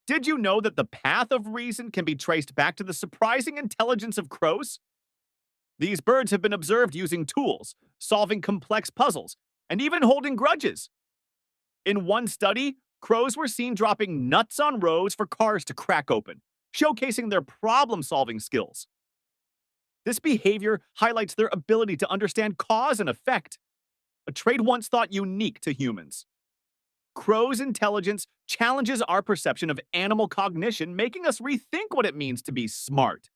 Did you know that the path of reason can be traced back to the surprising intelligence of crows? These birds have been observed using tools, solving complex puzzles, and even holding grudges. In one study, crows were seen dropping nuts on roads for cars to crack open, showcasing their problem solving skills. This behavior highlights their ability to understand cause and effect, a trait once thought unique to humans. Crows' intelligence challenges our perception of animal cognition, making us rethink what it means to be smart.